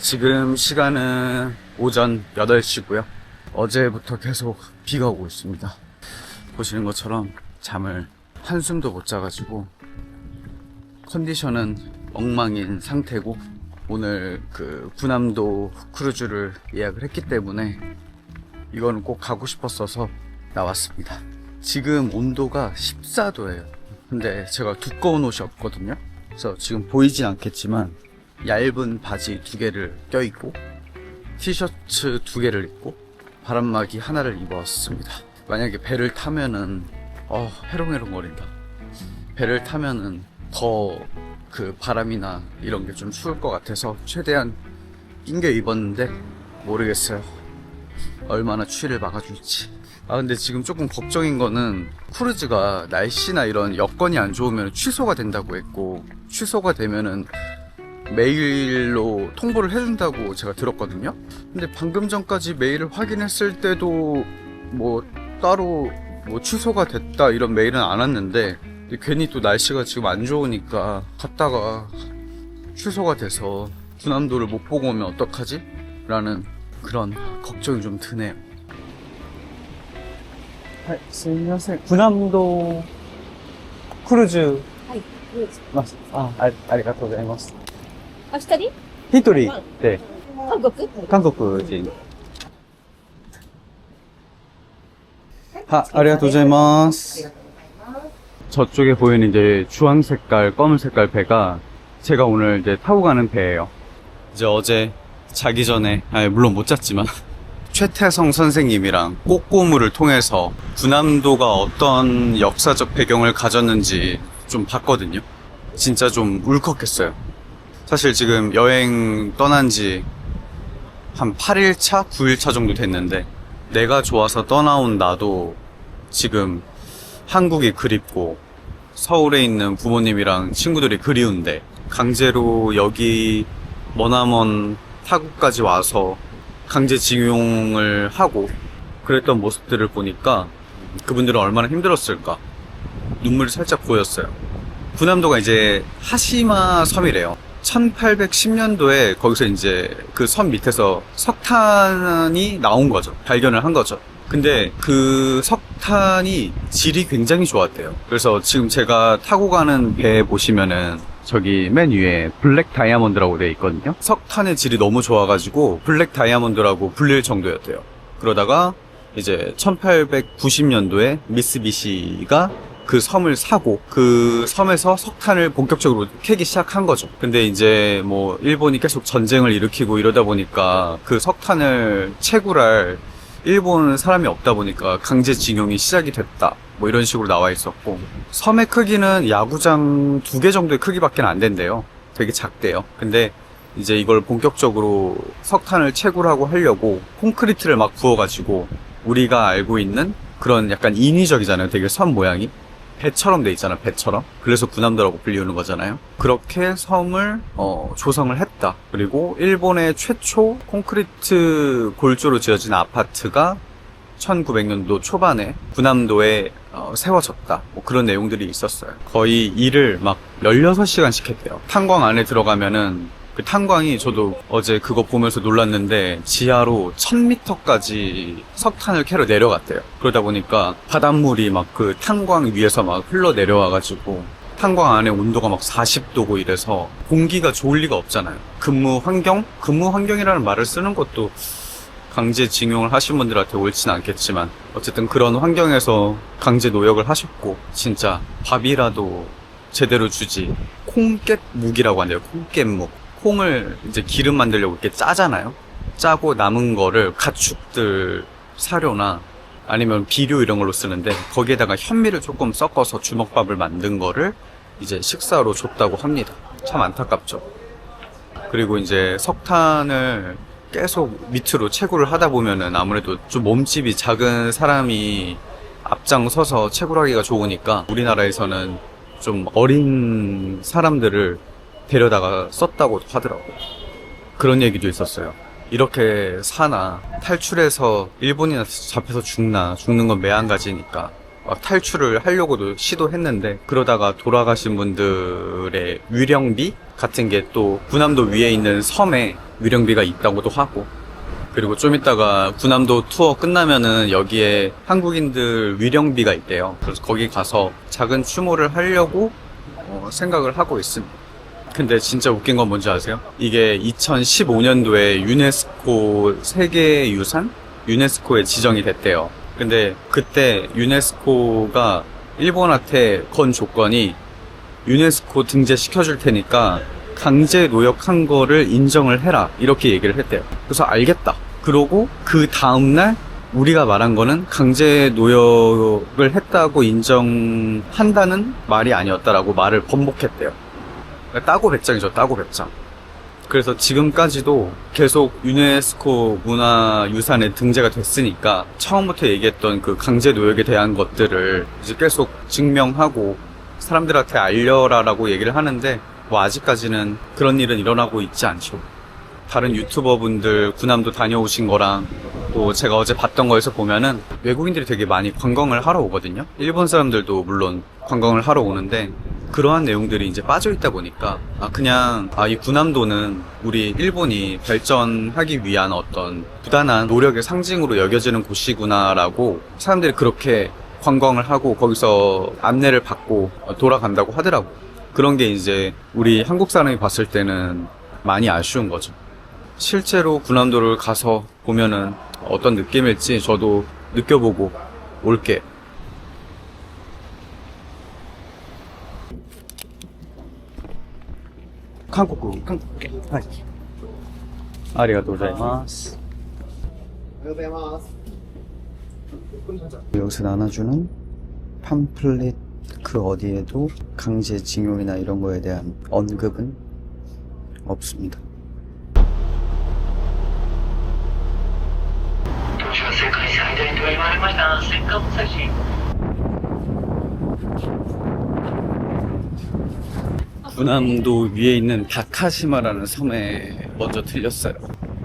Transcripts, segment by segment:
지금 시간은 오전 8시고요. 어제부터 계속 비가 오고 있습니다. 보시는 것처럼 잠을 한숨도 못 자가지고 컨디션은 엉망인 상태고, 오늘 그 군함도 크루즈를 예약을 했기 때문에 이거는 꼭 가고 싶었어서 나왔습니다. 지금 온도가 14도예요. 근데 제가 두꺼운 옷이 없거든요. 그래서 지금 보이진 않겠지만 얇은 바지 2개를 껴입고 티셔츠 2개를 입고 바람막이 하나를 입었습니다. 만약에 배를 타면은 해롱해롱거린다. 배를 타면은 더 그 바람이나 이런 게 좀 추울 것 같아서 최대한 낑겨 입었는데 모르겠어요. 얼마나 추위를 막아줄지. 근데 지금 조금 걱정인 거는 크루즈가 날씨나 이런 여건이 안 좋으면 취소가 된다고 했고, 취소가 되면은 메일로 통보를 해준다고 제가 들었거든요. 근데 방금 전까지 메일을 확인했을 때도 뭐 따로 뭐 취소가 됐다 이런 메일은 안 왔는데, 괜히 또 날씨가 지금 안 좋으니까 갔다가 취소가 돼서 군함도를 못 보고 오면 어떡하지? 라는 그런 걱정이 좀 드네요. はい、すみません。군함도 크루즈 はい、どうぞ。 ます。ありがとうございます。あ、一人一人で、韓国韓国人。ありがとうございます。 저쪽에 보이는 이제 주황 색깔, 검은 색깔 배가 제가 오늘 이제 타고 가는 배예요. 이제 어제 자기 전에, 물론 못 잤지만 최태성 선생님이랑 꼬꼬무를 통해서 군함도가 어떤 역사적 배경을 가졌는지 좀 봤거든요. 진짜 좀 울컥했어요. 사실 지금 여행 떠난 지 한 8일차, 9일차 정도 됐는데, 내가 좋아서 떠나온 나도 지금 한국이 그립고 서울에 있는 부모님이랑 친구들이 그리운데, 강제로 여기 머나먼 타국까지 와서 강제징용을 하고 그랬던 모습들을 보니까 그분들은 얼마나 힘들었을까 눈물이 살짝 보였어요. 군함도가 이제 하시마 섬이래요. 1810년도에 거기서 이제 그 섬 밑에서 석탄이 나온 거죠. 발견을 한 거죠. 근데 그 석탄이 질이 굉장히 좋았대요. 그래서 지금 제가 타고 가는 배 보시면은 저기 맨 위에 블랙 다이아몬드라고 되어 있거든요. 석탄의 질이 너무 좋아가지고 블랙 다이아몬드라고 불릴 정도였대요. 그러다가 이제 1890년도에 미쓰비시가 그 섬을 사고 그 섬에서 석탄을 본격적으로 캐기 시작한 거죠. 근데 이제 뭐 일본이 계속 전쟁을 일으키고 이러다 보니까 그 석탄을 채굴할 일본 사람이 없다 보니까 강제징용이 시작이 됐다, 뭐 이런 식으로 나와 있었고, 섬의 크기는 야구장 2개 정도의 크기밖에 안 된대요. 되게 작대요. 근데 이제 이걸 본격적으로 석탄을 채굴하고 하려고 콘크리트를 막 부어가지고, 우리가 알고 있는 그런 약간 인위적이잖아요. 되게 섬 모양이 배처럼 돼 있잖아, 배처럼. 그래서 군함도라고 불리우는 거잖아요. 그렇게 섬을 조성을 했다. 그리고 일본의 최초 콘크리트 골조로 지어진 아파트가 1900년도 초반에 군함도에 세워졌다, 뭐 그런 내용들이 있었어요. 거의 일을 막 16시간씩 했대요. 탄광 안에 들어가면은, 그 탄광이, 저도 어제 그거 보면서 놀랐는데, 지하로 1000m까지 석탄을 캐러 내려갔대요. 그러다 보니까 바닷물이 막 그 탄광 위에서 막 흘러 내려와가지고 탄광 안에 온도가 막 40도고 이래서 공기가 좋을 리가 없잖아요. 근무 환경이라는 말을 쓰는 것도 강제징용을 하신 분들한테 옳진 않겠지만, 어쨌든 그런 환경에서 강제 노역을 하셨고, 진짜 밥이라도 제대로 주지, 콩깻묵이라고 한대요. 콩깻묵. 콩을 이제 기름 만들려고 이렇게 짜잖아요. 짜고 남은 거를 가축들 사료나 아니면 비료 이런 걸로 쓰는데, 거기에다가 현미를 조금 섞어서 주먹밥을 만든 거를 이제 식사로 줬다고 합니다. 참 안타깝죠. 그리고 이제 석탄을 계속 밑으로 채굴을 하다 보면은 아무래도 좀 몸집이 작은 사람이 앞장서서 채굴하기가 좋으니까 우리나라에서는 좀 어린 사람들을 데려다가 썼다고 하더라고요. 그런 얘기도 있었어요. 이렇게 사나, 탈출해서 일본인한테 잡혀서 죽는 건 매한가지니까 막 탈출을 하려고도 시도했는데, 그러다가 돌아가신 분들의 위령비 같은 게 또 군함도 위에 있는 섬에 위령비가 있다고도 하고, 그리고 좀 이따가 군함도 투어 끝나면은 여기에 한국인들 위령비가 있대요. 그래서 거기 가서 작은 추모를 하려고 생각을 하고 있습니다. 근데 진짜 웃긴 건 뭔지 아세요? 이게 2015년도에 유네스코 세계유산? 유네스코에 지정이 됐대요. 근데 그때 유네스코가 일본한테 건 조건이 유네스코 등재시켜줄 테니까 강제 노역한 거를 인정을 해라, 이렇게 얘기를 했대요. 그래서 알겠다. 그러고 그 다음날 우리가 말한 거는 강제 노역을 했다고 인정한다는 말이 아니었다라고 말을 번복했대요. 따고 배짱이죠, 따고 배짱. 그래서 지금까지도 계속 유네스코 문화유산에 등재가 됐으니까 처음부터 얘기했던 그 강제 노역에 대한 것들을 이제 계속 증명하고 사람들한테 알려라라고 얘기를 하는데, 뭐 아직까지는 그런 일은 일어나고 있지 않죠. 다른 유튜버분들 군함도 다녀오신 거랑 또 제가 어제 봤던 거에서 보면은 외국인들이 되게 많이 관광을 하러 오거든요. 일본 사람들도 물론 관광을 하러 오는데, 그러한 내용들이 이제 빠져 있다 보니까 그냥 이 군함도는 우리 일본이 발전하기 위한 어떤 부단한 노력의 상징으로 여겨지는 곳이구나라고 사람들이 그렇게 관광을 하고 거기서 안내를 받고 돌아간다고 하더라고. 그런 게 이제 우리 한국 사람이 봤을 때는 많이 아쉬운 거죠. 실제로 군함도를 가서 보면은 어떤 느낌일지 저도 느껴보고 올게. 한국어. 네. 아리가또 고자이마스. 여기서 나눠주는 팜플릿 그 어디에도 강제징용이나 이런 거에 대한 언급은 없습니다. 군함도 위에 있는 다카시마라는 섬에 먼저 들렸어요.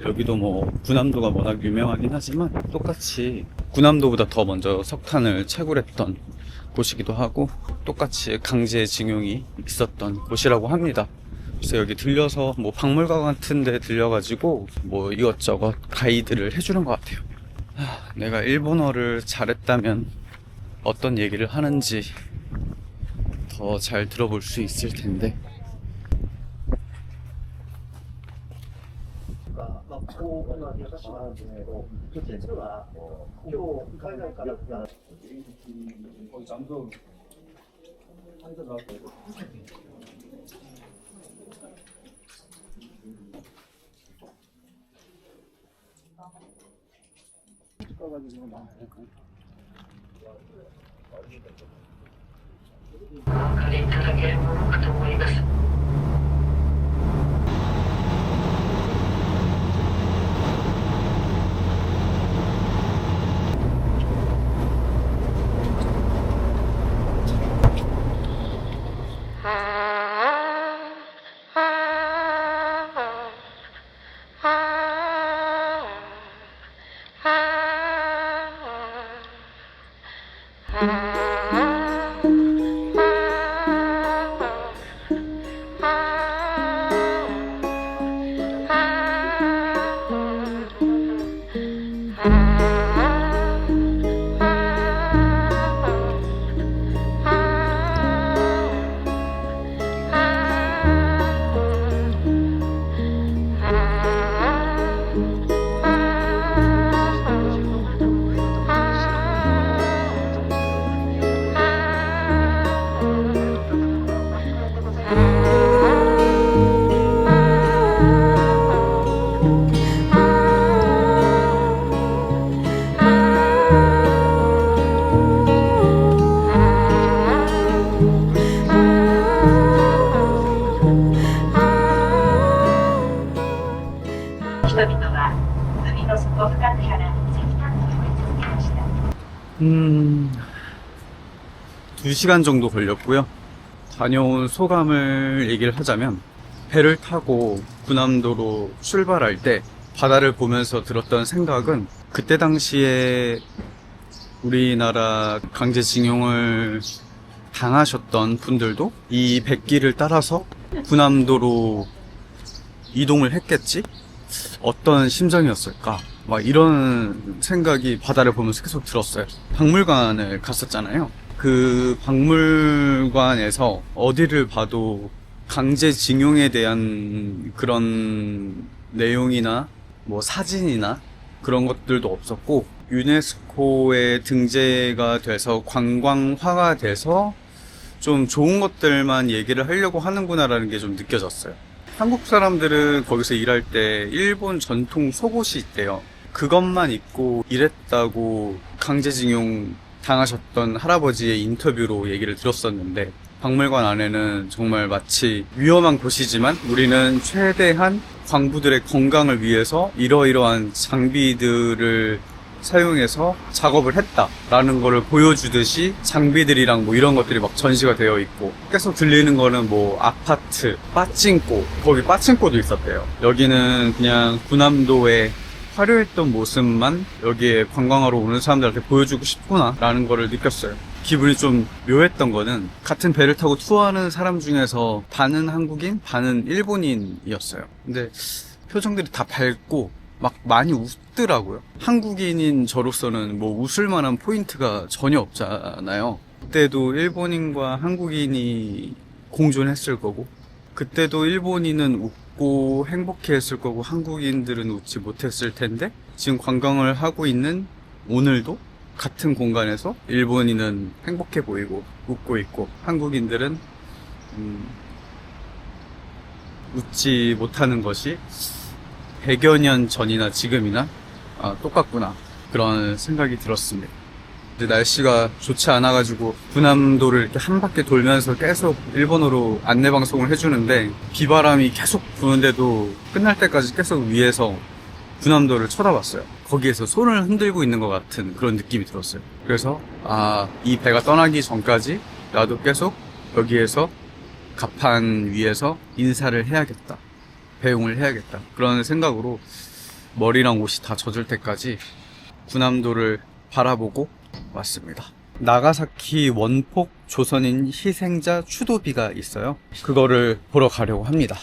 여기도 뭐 군함도가 워낙 유명하긴 하지만 똑같이 군함도보다 더 먼저 석탄을 채굴했던 곳이기도 하고 똑같이 강제징용이 있었던 곳이라고 합니다. 그래서 여기 들려서 뭐 박물관 같은 데 들려가지고 뭐 이것저것 가이드를 해주는 것 같아요. 내가 일본어를 잘했다면 어떤 얘기를 하는지 더 잘 들어볼 수 있을 텐데. 음, 2시간 정도 걸렸고요. 다녀온 소감을 얘기를 하자면, 배를 타고 군함도로 출발할 때 바다를 보면서 들었던 생각은, 그때 당시에 우리나라 강제징용을 당하셨던 분들도 이 백길을 따라서 군함도로 이동을 했겠지? 어떤 심정이었을까? 막 이런 생각이 바다를 보면서 계속 들었어요. 박물관을 갔었잖아요. 그 박물관에서 어디를 봐도 강제징용에 대한 그런 내용이나 뭐 사진이나 그런 것들도 없었고, 유네스코에 등재가 돼서 관광화가 돼서 좀 좋은 것들만 얘기를 하려고 하는구나라는 게 좀 느껴졌어요. 한국 사람들은 거기서 일할 때 일본 전통 속옷이 있대요. 그것만 입고 일했다고 강제징용 당하셨던 할아버지의 인터뷰로 얘기를 들었었는데, 박물관 안에는 정말 마치 위험한 곳이지만 우리는 최대한 광부들의 건강을 위해서 이러이러한 장비들을 사용해서 작업을 했다라는 거를 보여주듯이 장비들이랑 뭐 이런 것들이 막 전시가 되어 있고, 계속 들리는 거는 뭐 아파트, 빠찡코, 거기 빠찡코도 있었대요. 여기는 그냥 군함도의 화려했던 모습만 여기에 관광하러 오는 사람들한테 보여주고 싶구나 라는 거를 느꼈어요. 기분이 좀 묘했던 거는 같은 배를 타고 투어하는 사람 중에서 반은 한국인, 반은 일본인이었어요. 근데 표정들이 다 밝고 막 많이 웃더라고요. 한국인인 저로서는 뭐 웃을 만한 포인트가 전혀 없잖아요. 그때도 일본인과 한국인이 공존했을 거고, 그때도 일본인은 웃고 행복해했을 거고 한국인들은 웃지 못했을 텐데, 지금 관광을 하고 있는 오늘도 같은 공간에서 일본인은 행복해 보이고 웃고 있고 한국인들은 웃지 못하는 것이 100여 년 전이나 지금이나 똑같구나, 그런 생각이 들었습니다. 근데 날씨가 좋지 않아가지고 군함도를 이렇게 한 바퀴 돌면서 계속 일본어로 안내방송을 해주는데, 비바람이 계속 부는데도 끝날 때까지 계속 위에서 군함도를 쳐다봤어요. 거기에서 손을 흔들고 있는 것 같은 그런 느낌이 들었어요. 그래서 이 배가 떠나기 전까지 나도 계속 여기에서 갑판 위에서 인사를 해야겠다, 배웅을 해야겠다, 그런 생각으로 머리랑 옷이 다 젖을 때까지 군함도를 바라보고 왔습니다. 나가사키 원폭 조선인 희생자 추도비가 있어요. 그거를 보러 가려고 합니다.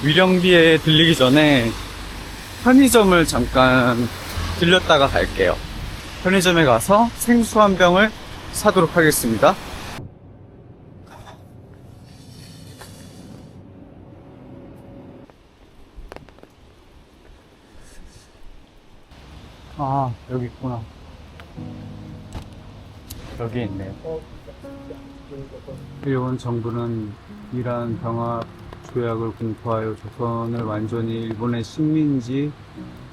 위령비에 들리기 전에 편의점을 잠깐 들렸다가 갈게요. 편의점에 가서 생수 한 병을 사도록 하겠습니다. 여기 있구나. 여기 있네요. 일본 정부는 이란 병합 조약을 공포하여 조선을 완전히 일본의 식민지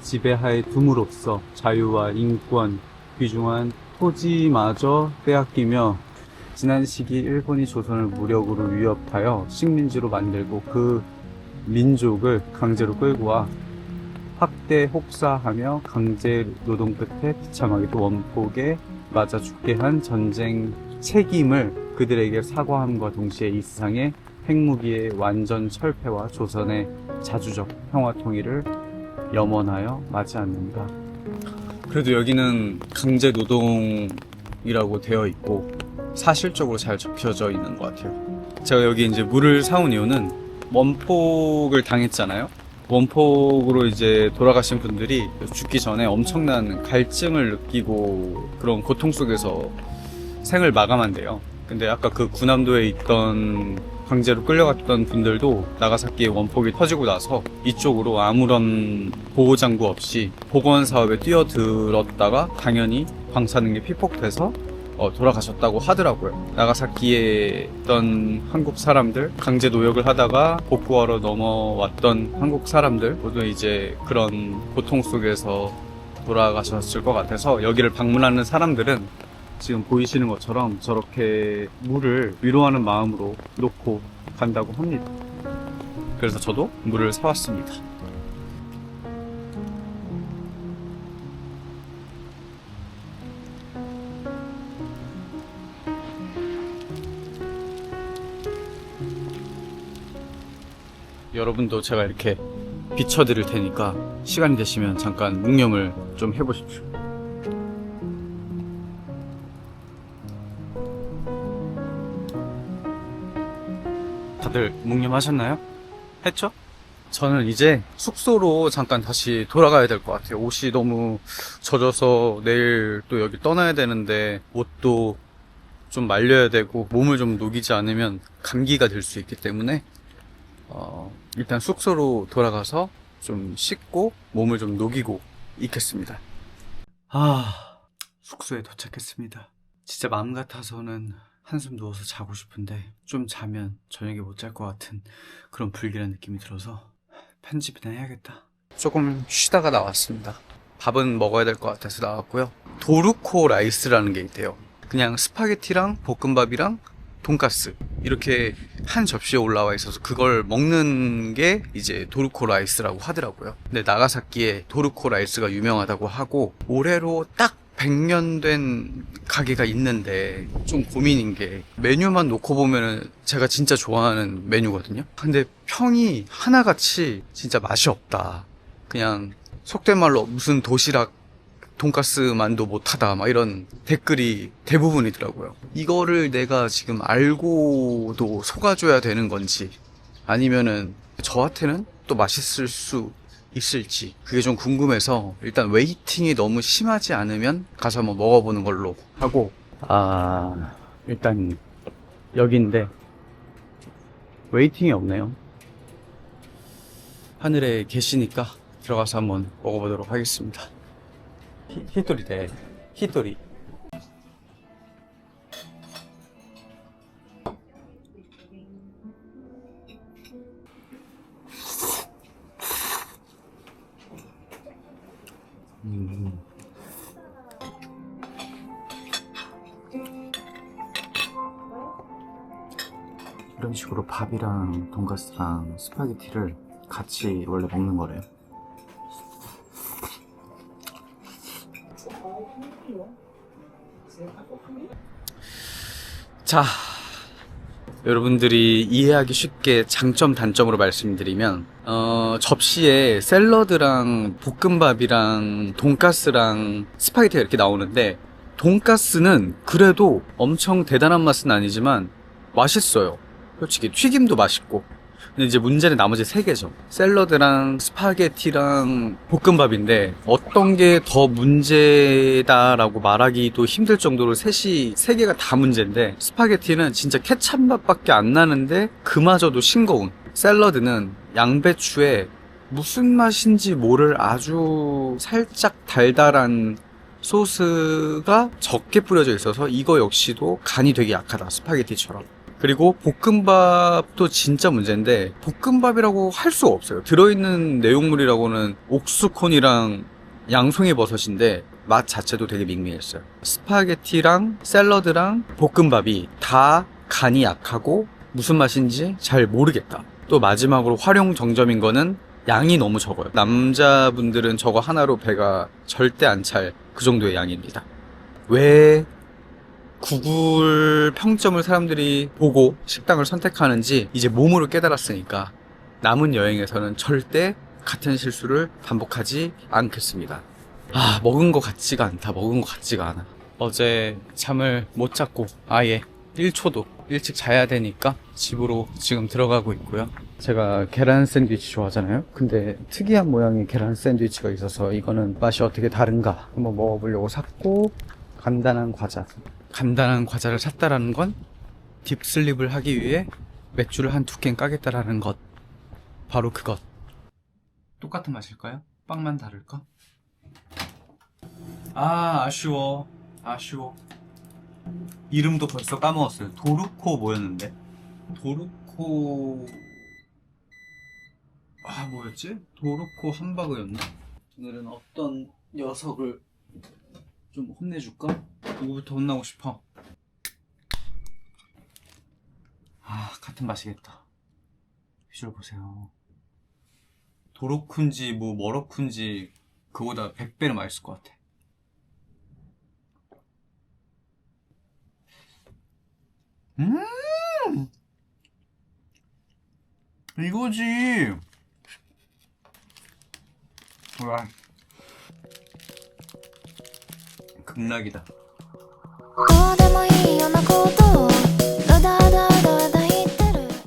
지배하에 둠으로써 자유와 인권, 귀중한 토지마저 빼앗기며, 지난 시기 일본이 조선을 무력으로 위협하여 식민지로 만들고 그 민족을 강제로 끌고 와 학대, 혹사하며 강제 노동 끝에 비참하게도 원폭에 맞아 죽게 한 전쟁 책임을 그들에게 사과함과 동시에 이 세상의 핵무기의 완전 철폐와 조선의 자주적 평화 통일을 염원하여 마지 않는다. 그래도 여기는 강제 노동이라고 되어 있고 사실적으로 잘 적혀져 있는 것 같아요. 제가 여기 이제 물을 사온 이유는 원폭을 당했잖아요. 원폭으로 이제 돌아가신 분들이 죽기 전에 엄청난 갈증을 느끼고 그런 고통 속에서 생을 마감한대요. 근데 아까 그 군함도에 있던 강제로 끌려갔던 분들도 나가사키의 원폭이 터지고 나서 이쪽으로 아무런 보호장구 없이 복원사업에 뛰어들었다가 당연히 방사능에 피폭돼서 돌아가셨다고 하더라고요. 나가사키에 있던 한국 사람들, 강제 노역을 하다가 복구하러 넘어왔던 한국 사람들 모두 이제 그런 고통 속에서 돌아가셨을 것 같아서, 여기를 방문하는 사람들은 지금 보이시는 것처럼 저렇게 물을 위로하는 마음으로 놓고 간다고 합니다. 그래서 저도 물을 사왔습니다. 여러분도 제가 이렇게 비춰드릴 테니까 시간이 되시면 잠깐 묵념을 좀 해보십시오. 다들 묵념하셨나요? 했죠? 저는 이제 숙소로 잠깐 다시 돌아가야 될 것 같아요. 옷이 너무 젖어서 내일 또 여기 떠나야 되는데 옷도 좀 말려야 되고 몸을 좀 녹이지 않으면 감기가 될 수 있기 때문에 일단 숙소로 돌아가서 좀 씻고 몸을 좀 녹이고 있겠습니다. 숙소에 도착했습니다. 진짜 마음 같아서는 한숨 누워서 자고 싶은데 좀 자면 저녁에 못 잘 것 같은 그런 불길한 느낌이 들어서 편집이나 해야겠다. 조금 쉬다가 나왔습니다. 밥은 먹어야 될 것 같아서 나왔고요. 도르코 라이스라는 게 있대요. 그냥 스파게티랑 볶음밥이랑 돈가스 이렇게 한 접시에 올라와 있어서 그걸 먹는 게 이제 도르코 라이스라고 하더라고요. 근데 나가사키에 도르코 라이스가 유명하다고 하고 올해로 딱 100년 된 가게가 있는데 좀 고민인 게 메뉴만 놓고 보면은 제가 진짜 좋아하는 메뉴거든요. 근데 평이 하나같이 진짜 맛이 없다. 그냥 속된 말로 무슨 도시락 돈가스만도 못하다 막 이런 댓글이 대부분이더라고요. 이거를 내가 지금 알고도 속아줘야 되는 건지 아니면은 저한테는 또 맛있을 수 있을지 그게 좀 궁금해서 일단 웨이팅이 너무 심하지 않으면 가서 한번 먹어보는 걸로 하고 일단 여기인데 웨이팅이 없네요. 하늘에 계시니까 들어가서 한번 먹어보도록 하겠습니다. 히토리래. 히토리. 이런 식으로 밥이랑 돈가스랑 스파게티를 같이 원래 먹는 거래요. 자, 여러분들이 이해하기 쉽게 장점 단점으로 말씀드리면 접시에 샐러드랑 볶음밥이랑 돈가스랑 스파게티가 이렇게 나오는데 돈가스는 그래도 엄청 대단한 맛은 아니지만 맛있어요. 솔직히 튀김도 맛있고. 근데 이제 문제는 나머지 3개죠. 샐러드랑 스파게티랑 볶음밥인데 어떤 게 더 문제다라고 말하기도 힘들 정도로 3개가 다 문제인데 스파게티는 진짜 케찹 맛밖에 안 나는데 그마저도 싱거운, 샐러드는 양배추에 무슨 맛인지 모를 아주 살짝 달달한 소스가 적게 뿌려져 있어서 이거 역시도 간이 되게 약하다, 스파게티처럼. 그리고 볶음밥도 진짜 문제인데 볶음밥이라고 할 수가 없어요. 들어있는 내용물이라고는 옥수콘이랑 양송이 버섯인데 맛 자체도 되게 밍밍했어요. 스파게티랑 샐러드랑 볶음밥이 다 간이 약하고 무슨 맛인지 잘 모르겠다. 또 마지막으로 활용 정점인 거는 양이 너무 적어요. 남자분들은 저거 하나로 배가 절대 안 찰 그 정도의 양입니다. 왜 구글 평점을 사람들이 보고 식당을 선택하는지 이제 몸으로 깨달았으니까 남은 여행에서는 절대 같은 실수를 반복하지 않겠습니다. 먹은 것 같지가 않다. 먹은 것 같지가 않아. 어제 잠을 못 잤고 아예 1초도 일찍 자야 되니까 집으로 지금 들어가고 있고요. 제가 계란 샌드위치 좋아하잖아요. 근데 특이한 모양의 계란 샌드위치가 있어서 이거는 맛이 어떻게 다른가 한번 먹어보려고 샀고, 간단한 과자를 샀다라는 건 딥슬립을 하기 위해 맥주를 한 2캔 까겠다라는 것. 바로 그것. 똑같은 맛일까요? 빵만 다를까? 아쉬워. 이름도 벌써 까먹었어요. 도르코 뭐였는데? 도르코 뭐였지? 도르코 함바그였나? 오늘은 어떤 녀석을 좀 혼내줄까? 누구부터 혼나고 싶어? 같은 맛이겠다. 비주얼 보세요. 도로쿤지 머로쿤지 그거보다 100배는 맛있을 것 같아. 이거지. 와, 극락이다. どうでもいいようなことを